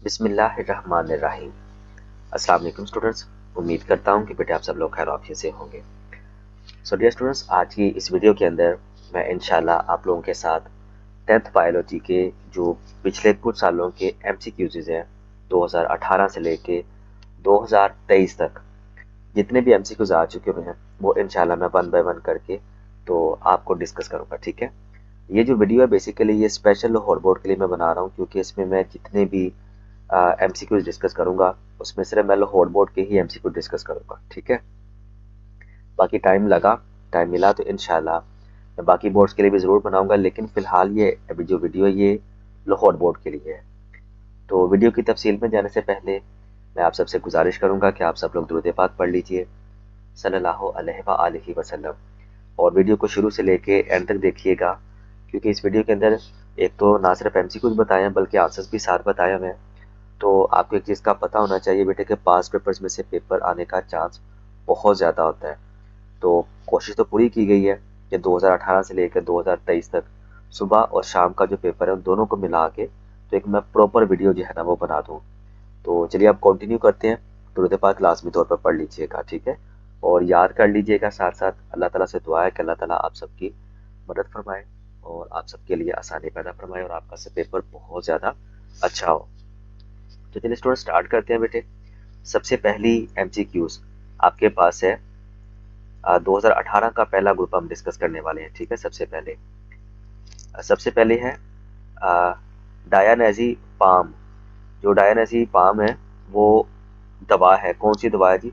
बिस्मिल्लाहिर्रहमानिर्रहीम। अस्सलाम वालेकुम स्टूडेंट्स। उम्मीद करता हूँ कि बेटे आप सब लोग खैर आफियत से होंगे। सो डियर स्टूडेंट्स, आज की इस वीडियो के अंदर मैं इंशाल्लाह आप लोगों के साथ 10th बायोलॉजी के जो पिछले कुछ सालों के MCQs हैं 2018 से लेके 2023 तक जितने भी MCQs आ चुके हुए हैं वो इंशाल्लाह मैं वन बाय वन करके तो आपको डिस्कस करूँगा। ठीक है, ये जो वीडियो है बेसिकली ये स्पेशल लाहौर बोर्ड के लिए मैं बना रहा हूँ, क्योंकि इसमें मैं जितने भी MCQs डिस्कस करूंगा उसमें सिर्फ मैं लाहौर बोर्ड के ही MCQ डिस्कस करूंगा। ठीक है, बाकी टाइम मिला तो इंशाल्लाह मैं बाकी बोर्ड्स के लिए भी ज़रूर बनाऊंगा, लेकिन फ़िलहाल ये अभी जो वीडियो है ये लाहौर बोर्ड के लिए है। तो वीडियो की तफसील में जाने से पहले मैं आप सबसे गुजारिश करूंगा कि आप सब लोग दुरूद पाक पढ़ लीजिए सल्लल्लाहु अलैहि वसल्लम, और वीडियो को शुरू से लेके एंड तक देखिएगा, क्योंकि इस वीडियो के अंदर एक तो ना सिर्फ MCQs बताए हैं बल्कि आंसर्स भी साथ बताए हुए हैं। तो आपको एक चीज़ का पता होना चाहिए बेटे कि पास पेपर्स में से पेपर आने का चांस बहुत ज़्यादा होता है। तो कोशिश तो पूरी की गई है कि 2018 से लेकर 2023 तक सुबह और शाम का जो पेपर है उन दोनों को मिला के तो एक मैं प्रॉपर वीडियो जो है ना वो बना दूँ। तो चलिए आप कंटिन्यू करते हैं। दुरूद पाक लाजमी तौर पर पढ़ लीजिएगा, ठीक है, और याद कर लीजिएगा। साथ साथ अल्लाह ताला से दुआ है कि अल्लाह ताला आप सबकी मदद फरमाए और आप सबके लिए आसानी पैदा फरमाए और आपका से पेपर बहुत ज़्यादा अच्छा हो। तो चलिए स्टूडेंट स्टार्ट करते हैं बेटे। सबसे पहली MCQs आपके पास है 2018 का पहला ग्रुप हम डिस्कस करने वाले हैं। ठीक है, सबसे पहले है डायानेजी पाम। जो डायानेजी पाम है वो दवा है, कौन सी दवा है जी?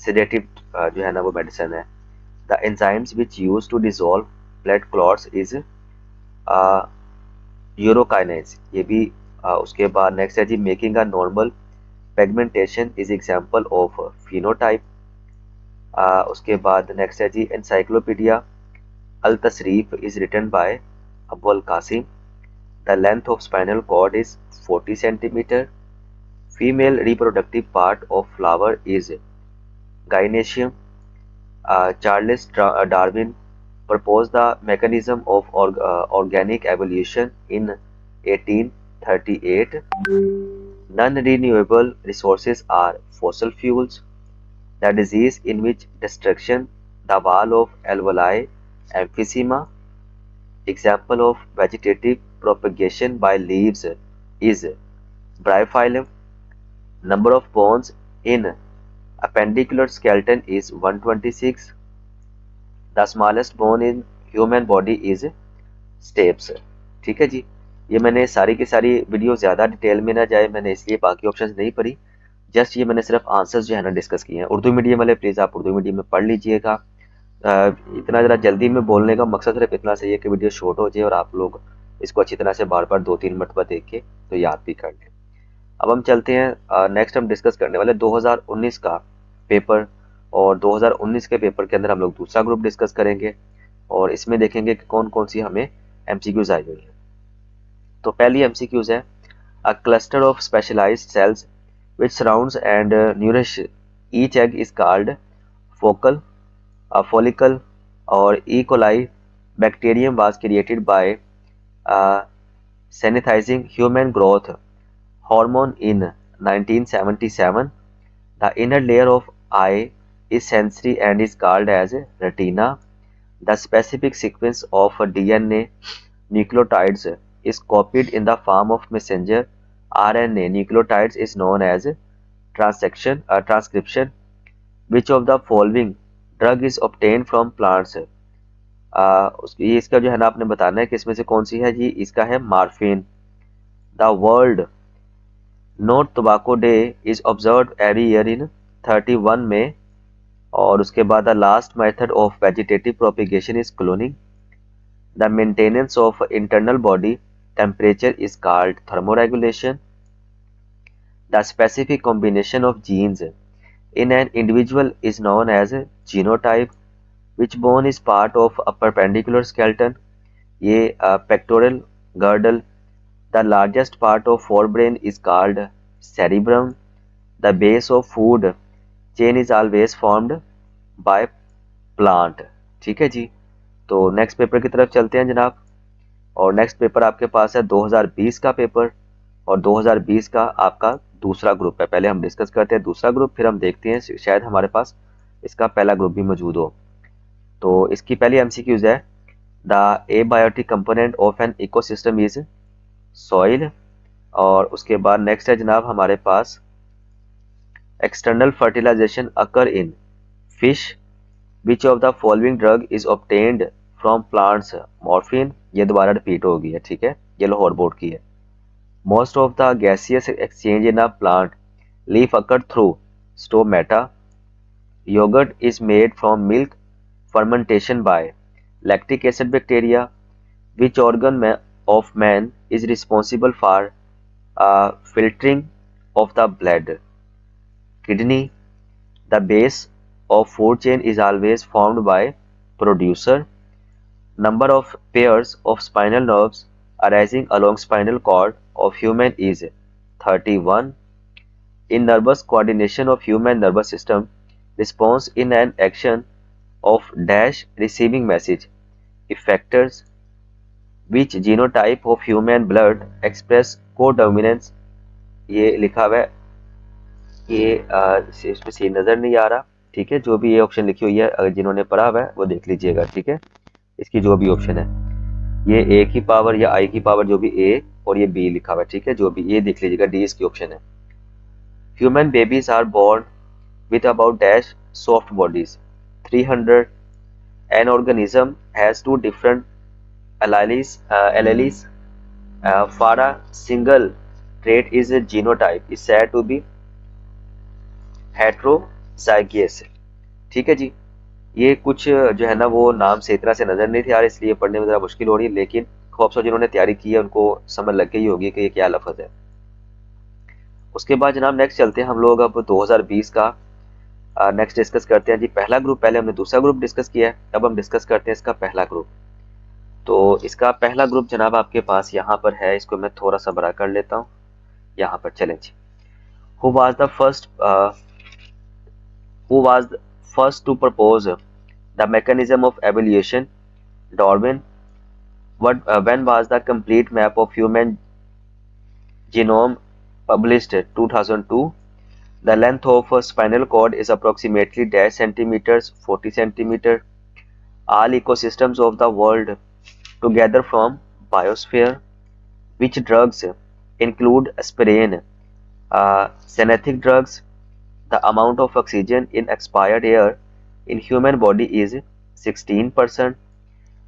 सेडेटिव जो है ना वो मेडिसिन है। The enzymes which use to dissolve blood clots is urokinase. ये भी उसके बाद नेक्स्ट है जी making a normal pigmentation is example of phenotype. उसके बाद नेक्स्ट है जी encyclopedia Al Tasrif is written by Abul Qasim. The length of spinal cord is 40 centimetre. Female reproductive part of flower is gynoecium. Charles Darwin proposed the mechanism of organic evolution in 1838. Non-renewable resources are fossil fuels. The disease in which destruction, the wall of alveoli, emphysema. Example of vegetative propagation by leaves is bryophyllum. Number of bones in appendicular skeleton is 126. The smallest bone in human body is steps. ठीक है जी, ये मैंने सारी की सारी video ज़्यादा detail में ना जाए मैंने इसलिए बाकी ऑप्शंस नहीं पढ़ी, जस्ट ये मैंने सिर्फ आंसर्स जो है ना डिस्कस किए हैं। उर्दू मीडियम वाले प्लीज़ आप उर्दू मीडियम में पढ़ लीजिएगा। इतना ज़रा जल्दी में बोलने का मकसद सिर्फ इतना सही है कि वीडियो शॉर्ट हो जाए और आप लोग इसको अच्छी तरह से बार बार 2-3 मरतबा देख के तो याद भी कर लें। अब हम चलते हैं नेक्स्ट हम डिस्कस करने वाले 2019 का पेपर, और 2019 के पेपर के अंदर हम लोग दूसरा ग्रुप डिस्कस करेंगे और इसमें देखेंगे कि कौन कौन सी हमें MCQs आई हुई है। तो पहली MCQs है a cluster of specialised cells which surrounds and nourish each egg is called focal follicle, और E. coli bacterium was created by synthesizing human growth hormone in 1977. The inner layer of eye is sensory and is called as retina. The specific sequence of DNA nucleotides is copied in the form of messenger RNA nucleotides is known as transcription. Which of the following drug is obtained from plants? ये इसका जो है ना आपने बताना है कि इसमें से कौन सी है जी। इसका है morphine. The world no tobacco day is observe every year in 31 में। और उसके बाद the last method of vegetative propagation is cloning. The maintenance of internal body temperature is called thermoregulation. The specific combination of genes in an individual is known as genotype. Which bone is part of a perpendicular skeleton? ये pectoral girdle. The largest part of forebrain is called cerebrum. The base of food chain is always formed by plant. ठीक है जी, तो next paper की तरफ चलते हैं जनाब। और नेक्स्ट पेपर आपके पास है 2020 का पेपर। और 2020 का आपका दूसरा ग्रुप है। पहले हम डिस्कस करते हैं दूसरा ग्रुप, फिर हम देखते हैं शायद हमारे पास इसका पहला ग्रुप भी मौजूद हो। तो इसकी पहली एमसीक्यूज है, the abiotic component of an ecosystem is soil. और उसके बाद नेक्स्ट है जनाब हमारे पास, external fertilisation occur in fish, which of the following drug is obtained from plants, morphine. ये दोबारा रिपीट हो गई है, ठीक है, ये लाहौर बोर्ड की है। Most of the gaseous exchange in a plant leaf occur through stomata. Yogurt is made from milk fermentation by lactic acid bacteria. Which organ of man is responsible for filtering of the blood? Kidney. The base of food chain is always formed by producer. Number of pairs of spinal nerves arising along spinal cord of human is 31. In nervous coordination of human nervous system, response in an action of dash receiving message, effectors. Which genotype of human blood express codominance? ये लिखा हुआ है, ये इसमें सी नजर नहीं आ रहा, ठीक है। जो भी ये ऑप्शन लिखी हुई है, अगर जिन्होंने पढ़ा हुआ है वो देख लीजिएगा, ठीक है। इसकी जो भी ऑप्शन है, ये ए की पावर या आई की पावर, जो भी ए और ये बी लिखा हुआ है, ठीक है, जो भी, ये देख लीजिएगा, डी इसकी ऑप्शन है। Human babies are born with about dash soft bodies 300. An organism has two different alleles for a single trait is a genotype is said to be heterozygous। ठीक है जी। ये कुछ जो है ना वो नाम से इतना से नजर नहीं थे यार, इसलिए पढ़ने में जरा मुश्किल हो रही है, लेकिन खौफ से जिन्होंने तैयारी की है उनको समझ लग गई होगी कि ये क्या लफ्ज है। उसके बाद जनाब नेक्स्ट चलते हैं हम लोग अब 2020 का नेक्स्ट डिस्कस करते हैं जी। पहला ग्रुप, पहले हमने दूसरा ग्रुप डिस्कस किया है, अब हम डिस्कस करते हैं इसका पहला ग्रुप। तो इसका पहला ग्रुप जनाब आपके पास यहाँ पर है, इसको मैं थोड़ा सा बड़ा कर लेता हूँ, यहाँ पर चलें जी। Who was the first to propose the mechanism of evolution? Darwin. When was the complete map of human genome published? 2002। The length of a spinal cord is approximately dash centimeters, 40 centimeter. All ecosystems of the world together from biosphere. Which drugs include aspirin? Synthetic drugs. The amount of oxygen in expired air in human body is 16%.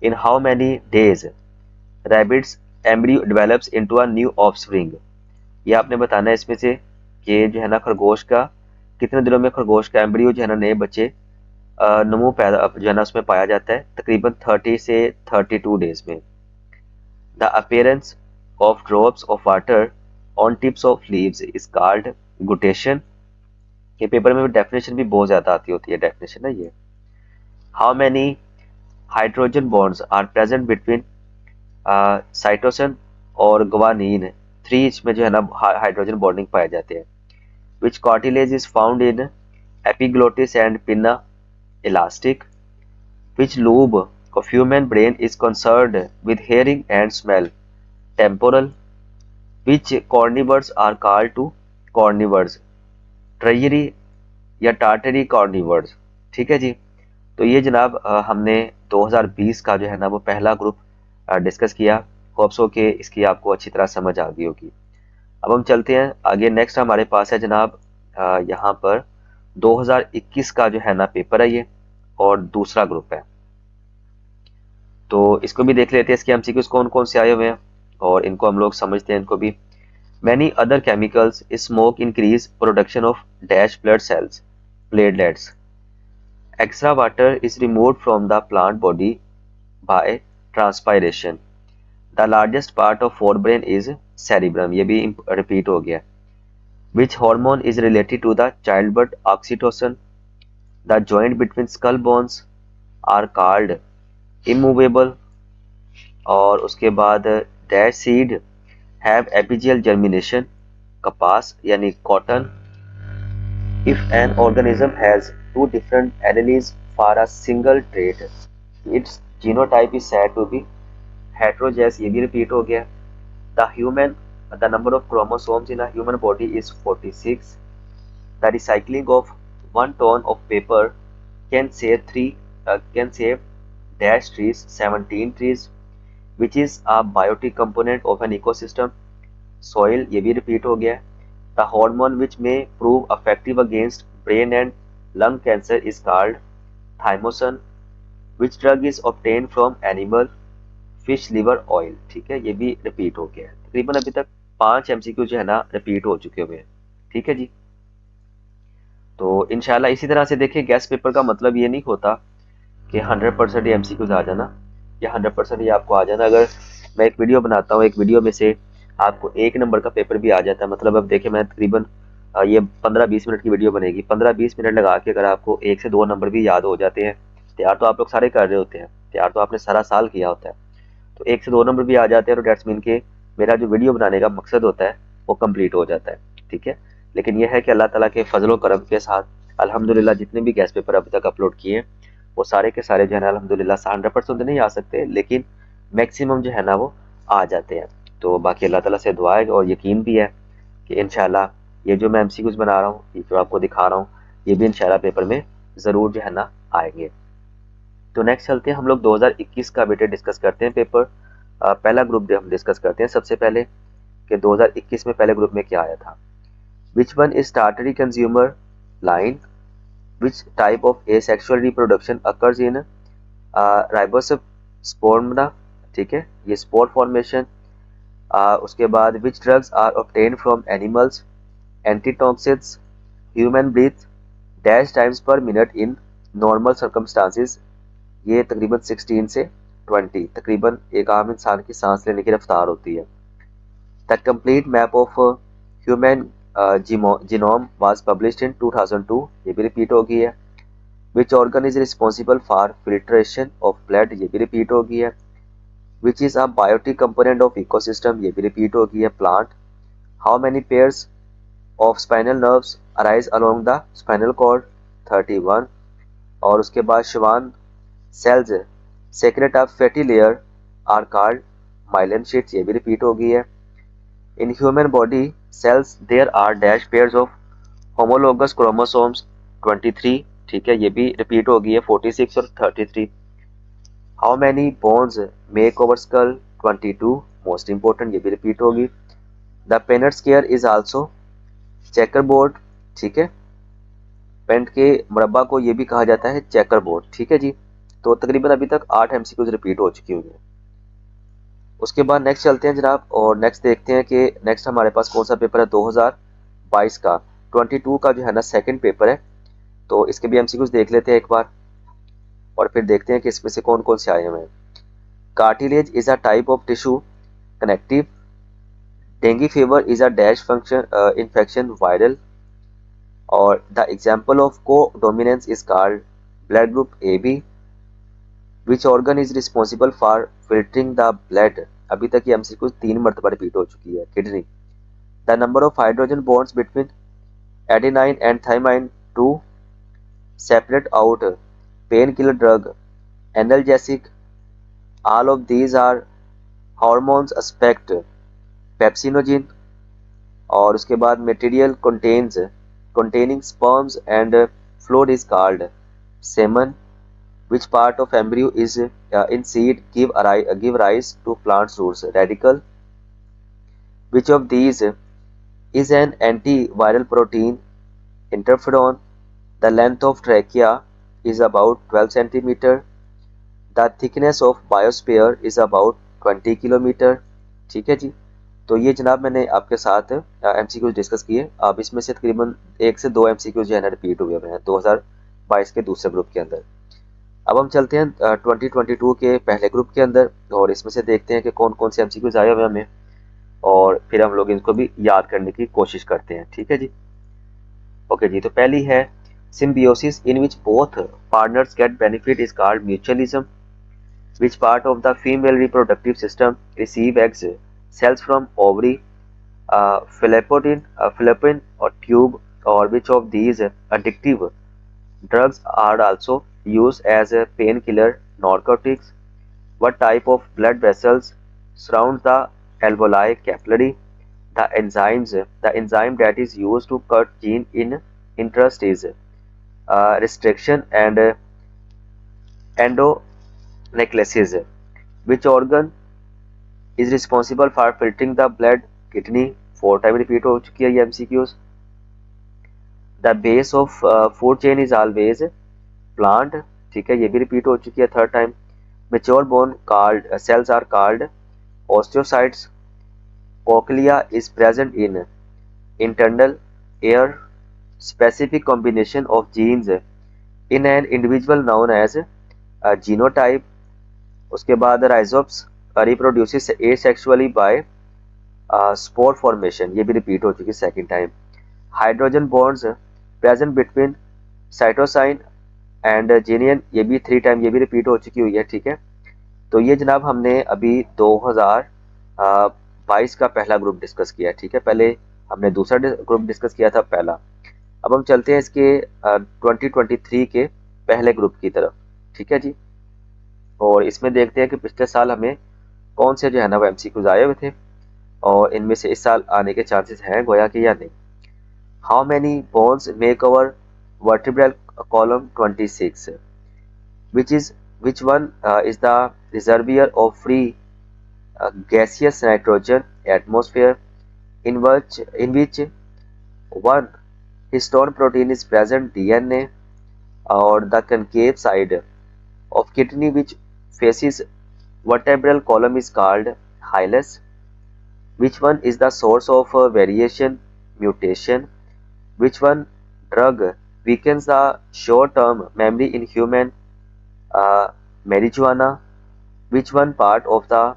In how many days rabbit's embryo develops into a new offspring? ये आपने बताना है इसमें से कि जो है ना खरगोश का कितने दिनों में खरगोश का एम्ब्रियो जो है ना नए बच्चे नमू पैदा जो है ना उसमें पाया जाता है, तकरीबन 30 से 32 डेज में। The appearance of drops of water on tips of leaves is called guttation. ये पेपर में डेफिनेशन भी बहुत ज्यादा आती होती है, डेफिनेशन है ये। How many hydrogen bonds are present between cytosine और ग्वानिन? 3 इसमें जो है ना हाइड्रोजन बॉन्डिंग पाए जाते हैं। Which cartilage is found in epiglottis and pinna elastic? Which lobe of human brain is concerned with hearing and smell? Temporal. Which carnivores are called to carnivores? Tertiary या Tartary carnivores. ठीक है जी। तो ये जनाब हमने 2020 का जो है ना वो पहला ग्रुप डिस्कस किया। होप्स हो कि इसकी आपको अच्छी तरह समझ आ गई होगी। अब हम चलते हैं आगे, नेक्स्ट हमारे पास है जनाब यहाँ पर 2021 का जो है ना पेपर है ये, और दूसरा ग्रुप है, तो इसको भी देख लेते हैं। इसके एमसीक्यूज कौन कौन से आए हुए हैं और इनको हम लोग समझते हैं इनको भी। Many other chemicals smoke increase production of dash blood cells platelets. Extra water is removed from the plant body by transpiration. The largest part of forebrain is cerebrum. ये भी रिपीट हो गया। Which hormone is related to the childbirth? Oxytocin. The joint between skull bones are called immovable। और उसके बाद dash seed have apical germination, कपास यानी cotton। If an organism has two different alleles for a single trait, its genotype is said to be heterozygous। ये भी repeat हो गया। The human the number of chromosomes in a human body is 46. The recycling of 1 ton of paper can save dash trees, 17 trees, which is a biotic component of an ecosystem. Soil, ये भी repeat हो गया है. The hormone which may prove effective against brain and lung cancer is called thymosin. Which drug is obtained from animal fish liver oil. ठीक है, ये भी repeat हो गया है. तकरीबन अभी तक 5 एमसीक्यू जो है ना रिपीट हो चुके हुए हैं. ठीक है जी. तो इंशाल्लाह इसी तरह से देखिए, गैस पेपर का मतलब ये नहीं होता कि 100% एमसीक्यूज आ जाना या 100% ही आपको आ जाना. अगर मैं एक वीडियो बनाता हूँ, एक वीडियो में से आपको 1 नंबर का पेपर भी आ जाता है, मतलब अब देखिए मैं तकरीबन ये 15-20 मिनट की वीडियो बनेगी. 15-20 मिनट लगा के अगर आपको 1 से 2 नंबर भी याद हो जाते हैं, तैयार तो आप लोग सारे कर रहे होते हैं, तैयार तो आपने सारा साल किया होता है, तो 1 से 2 नंबर भी आ जाते हैं, तो डेट्स मीन के मेरा जो वीडियो बनाने का मकसद होता है वो कंप्लीट हो जाता है. ठीक है, लेकिन यह है कि अल्लाह ताला के फजलो करम के साथ अल्हम्दुलिल्लाह जितने भी गैस पेपर अभी तक अपलोड किए वो सारे के सारे जो है ना अल्हम्दुलिल्लाह 100% नहीं आ सकते, लेकिन मैक्सिमम जो है ना वो आ जाते हैं. तो बाकी अल्लाह ताला से दुआ है और यकीन भी है कि इंशाल्लाह ये जो मैं एमसीक्यूज बना रहा हूँ, ये जो आपको दिखा रहा हूँ, ये भी इंशाल्लाह पेपर में ज़रूर जो है ना आएंगे. तो नेक्स्ट चलते हैं हम लोग 2021 का बेटे डिस्कस करते हैं पेपर. पहला ग्रुप हम डिस्कस करते हैं सबसे पहले कि 2021 में पहले ग्रुप में क्या आया था. Which one is tertiary consumer lion, which type of asexual reproduction occurs in राइबोस्पोर्मना. ठीक है, ये स्पोर फॉर्मेशन. उसके बाद which drugs are obtain from animals, antitoxins, human breath dash times per minute in normal circumstances. ये तकरीबन 16 से 20 तकरीबन एक आम इंसान की सांस लेने की रफ्तार होती है. The complete map of human genome was published in 2002. ये भी रिपीट हो गई है. Which organ is responsible for filtration of blood. ये भी रिपीट हो गई है. Which is a biotic component of ecosystem. ये भी रिपीट हो गई है. Plant. How many pairs of spinal nerves arise along the spinal cord. 31. और उसके बाद Schwann cells secrete of fatty layer are called myelin sheets. ये भी रिपीट हो गई है. In human body cells there are dash pairs of homologous chromosomes. 23. ठीक है, ये भी रिपीट हो गई है. 46 और 33. How many bones make over skull. 22. Most important, ये भी रिपीट होगी. The Punnett square is also checkerboard. ठीक है, पेंट के मुरब्बा को ये भी कहा जाता है चेकर बोर्ड. ठीक है जी. तो तकरीबन अभी तक 8 एमसीक्यूज रिपीट हो चुकी हुई है. उसके बाद नेक्स्ट चलते हैं जनाब और नेक्स्ट देखते हैं कि नेक्स्ट हमारे पास कौन सा पेपर है 2022 का. 22 का जो है ना सेकंड पेपर है, तो इसके भी एमसीक्यूज देख लेते हैं एक बार और फिर देखते हैं कि इसमें से कौन कौन से आए हुए हैं. Cartilage is a type of tissue connective. Dengue fever is a dash function infection viral. और the example of codominance is called blood group A B. Which organ is responsible for filtering the blood. अभी तक ये MCQ 3 मरतबा repeat हो चुकी है. Kidney. The number of hydrogen bonds between adenine and thymine to separate out painkiller drug analgesic. All of these are hormones aspect pepsinogen. और उसके बाद material containing sperms and fluid is called semen. Which part of embryo is in seed give rise to plant roots. Radicle. Which of these is an antiviral protein? Interferon. The length of trachea is about 12 centimeter. The thickness of biosphere is about 20 kilometre. ठीक है जी. तो ये जनाब मैंने आपके साथ MCQs discuss किए. अब इसमें से तकरीबन 1 से 2 एमसीक्यूज जो है ना रिपीट हुए हैं 2022 के दूसरे ग्रुप के अंदर. अब हम चलते हैं 2022 के पहले ग्रुप के अंदर और इसमें से देखते हैं कि कौन कौन से एमसीक्यूज आए हुए हमें और फिर हम लोग इनको भी याद करने की कोशिश करते हैं. ठीक है जी. ओके जी. तो पहली है symbiosis in which both partners get benefit is called mutualism. Which part of the female reproductive system receive eggs, cells from ovary, fallopian or tube, or which of these addictive drugs are also used as a painkiller, narcotics? What type of blood vessels surround the alveoli capillary? the enzyme that is used to cut gene in interest is restriction and endonucleases. Which organ is responsible for filtering the blood? Kidney. 4 time repeat हो चुकी है ये MCQs. The base of food chain is always plant. ठीक है, ये भी repeat हो चुकी है 3rd time. Mature bone called cells are called osteocytes. Cochlea is present in internal air. Specific combination of genes in an individual known as genotype. उसके बाद rhizops reproduces asexually by spore formation. ये भी repeat हो चुकी है 2nd time. Hydrogen bonds present between cytosine and जीनियन. ये भी 3 time ये भी रिपीट हो चुकी हुई है. ठीक है, तो ये जनाब हमने अभी 2022 का पहला ग्रुप डिस्कस किया है. ठीक है, पहले हमने दूसरा ग्रुप डिस्कस किया था पहला. अब हम चलते हैं इसके 2023 के पहले ग्रुप की तरफ. ठीक है जी, और इसमें देखते हैं कि पिछले साल हमें कौन से जो है ना वो MCQs आए हुए थे और इनमें से इस साल आने के चांसेस हैं गोया कि या नहीं. How many bones make our vertebral column? 26. Which one is the reservoir of free gaseous nitrogen atmosphere? In which one histone protein is present? DNA. Or the concave side of kidney which faces vertebral column is called hilus. Which one is the source of variation? Mutation. Which one drug weakens the short-term memory in human? Marijuana. Which one part of the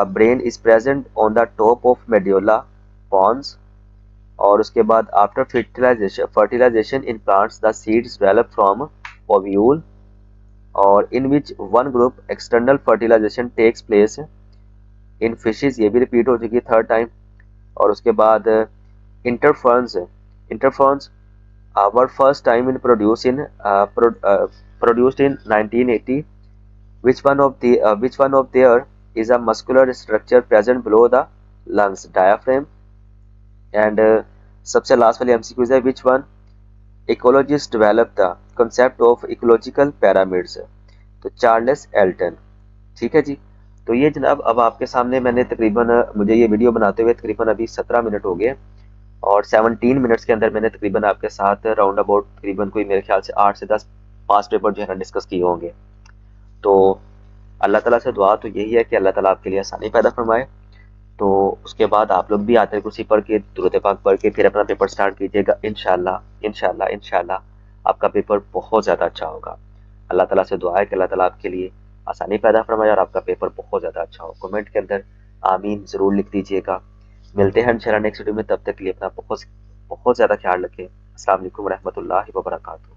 brain is present on the top of medulla pons? और उसके बाद after fertilization in plants the seeds develop from ovule. और in which one group external fertilization takes place? in fishes. ये भी repeat हो चुकी है 3rd time. और उसके बाद interferons were first time in produced in 1980. Which one of there is a muscular structure present below the lungs? Diaphragm. And सबसे last वाली MCQ है which one ecologist developed the concept of ecological pyramids? तो Charles Elton. ठीक है जी, तो ये जनाब अब आपके सामने मैंने तकरीबन मुझे ये वीडियो बनाते हुए तकरीबन अभी 17 मिनट हो गए और 17 मिनट्स के अंदर मैंने तकरीबन आपके साथ राउंड अबाउट तकरीबन कोई मेरे ख्याल से 8 से 10 पास्ट पेपर जो है ना डिस्कस किए होंगे. तो अल्लाह ताला से दुआ तो यही है कि अल्लाह ताला आपके लिए आसानी पैदा फरमाए. तो उसके बाद आप लोग भी आते कुर्सी पढ़ के दुरूद पाक पढ़ के फिर अपना पेपर स्टार्ट कीजिएगा. इंशाल्लाह इंशाल्लाह इंशाल्लाह आपका पेपर बहुत ज़्यादा अच्छा होगा. अल्लाह ताला से दुआ है कि अल्लाह ताला आपके लिए आसानी पैदा फरमाए और आपका पेपर बहुत ज़्यादा अच्छा हो. कमेंट के अंदर आमीन ज़रूर लिख दीजिएगा. मिलते हैं इंशाल्लाह नेक्स्ट वीडियो में. तब तक के लिए अपना बहुत बहुत ज़्यादा ख्याल रखें. अस्सलाम वालेकुम रहमतुल्लाहि व बरकातुहू.